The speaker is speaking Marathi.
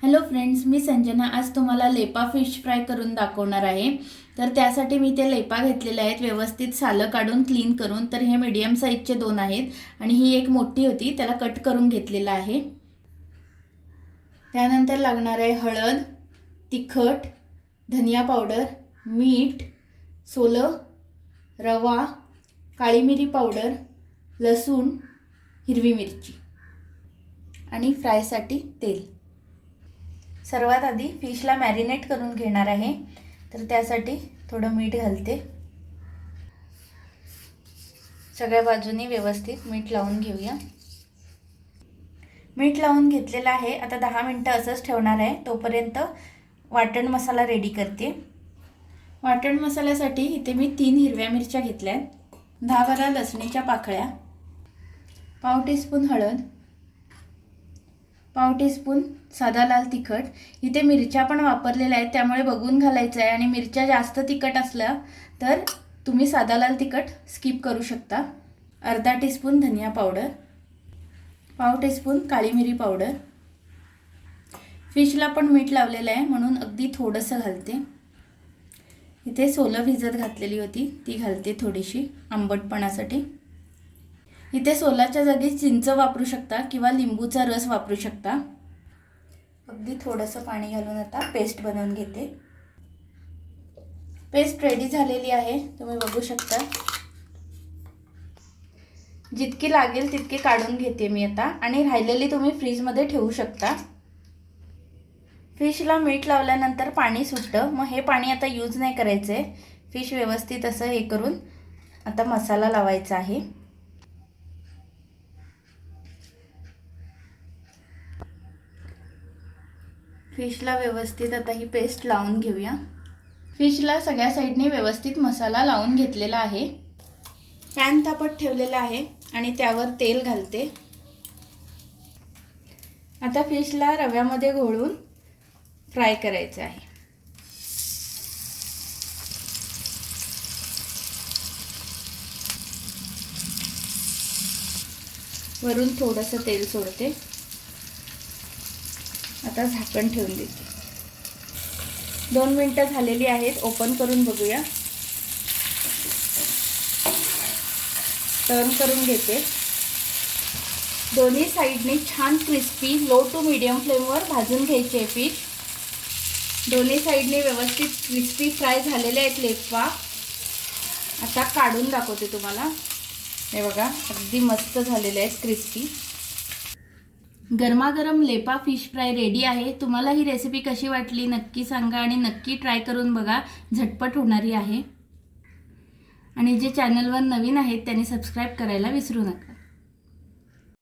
हॅलो फ्रेंड्स, मी संजना आज तुम्हाला लेपा फिश फ्राय करून दाखवणार आहे। तर त्यासाठी मी ते लेपा घेतलेले आहेत व्यवस्थित सालं काढून क्लीन करून। तर हे मीडियम साइजचे 2 आहेत आणि ही एक मोठी होती, त्याला कट करून घेतलेला आहे। त्यानंतर लागणार आहे हळद, तिखट, धनिया पावडर, मीठ, सोलं, रवा, काळी मिरी पावडर, लसूण, हिरवी मिरची आणि फ्रायसाठी तेल। सर्वात आधी फिशला मॅरिनेट करून घेणार आहे। तर त्यासाठी थोडं मीठ घालते। सगळ्या बाजूनी व्यवस्थित मीठ लावून घेऊया। मीठ लावून घेतलेला आहे। आता 10 मिनिटं असंच ठेवणार आहे। तोपर्यंत वाटण मसाला रेडी करते। वाटण मसाल्यासाठी इथे मी 3 हिरव्या मिरच्या घेतल्या, 10-12 लसणीच्या पाकळ्या, पाव टीस्पून हळद, पाव टीस्पून साधा लाल तिखट। इथे मिरच्या पण वापरलेल्या आहेत, त्यामुळे बघून घालायचं आहे। आणि मिरच्या जास्त तिखट असल्या तर तुम्ही साधा लाल तिखट स्किप करू शकता। अर्धा टीस्पून धनिया पावडर, पाव टीस्पून काळी मिरी पावडर। फिशला पण मीठ लावलेलं आहे म्हणून अगदी थोडंसं घालते। इथे सोलं भिजत घातलेली होती ती घालते थोडीशी आंबटपणासाठी। इथे सोलाच्या जागी चिंच वापरू शकता किंवा लिंबूचा रस वापरू शकता। अगदी थोडंसं पाणी घालून आता पेस्ट बनवून घेते। पेस्ट रेडी झालेली आहे, तुम्ही बघू शकता। जितकी लागेल तितके काढून घेते मी आता आणि राहिलेली तुम्ही फ्रीजमध्ये ठेवू शकता। फिशला मीठ लावल्यानंतर पाणी सुटतं, मग हे पाणी आता यूज नाही करायचे। फिश व्यवस्थित असं हे करून आता मसाला लावायचा आहे। फिशला व्यवस्थित आता ही पेस्ट लावून घेऊया। फिशला सगळ्या साइडने व्यवस्थित मसाला लावून घेतलेला आहे। पॅन तापत ठेवलेला आहे आणि त्यावर तेल घालते। आता फिशला रव्यामध्ये घोळून फ्राय करायचे आहे। वरून थोडंसं तेल सोडते। आता झाकण ठेवून देते। 2 मिनिटं झालेली आहेत, ओपन करून बघूया। टर्न करून घेते। दोन्ही साइडने छान क्रिस्पी लो टू मीडियम फ्लेमवर भाजून घ्यायचे फिश। दोन्ही साइडने व्यवस्थित क्रिस्पी फ्राय झालेले आहेत लेपा। आता काढून दाखवते तुम्हाला। हे बघा, अगदी मस्त झालेले आहेत क्रिस्पी। गरमागरम लेपा फिश फ्राय रेडी आहे। तुम्हाला ही रेसिपी कशी वाटली नक्की सांगा आणि नक्की ट्राय करून बघा, झटपट होणारी आहे। आणि जे चॅनलवर नवीन आहेत त्यांनी सबस्क्राइब करायला विसरू नका।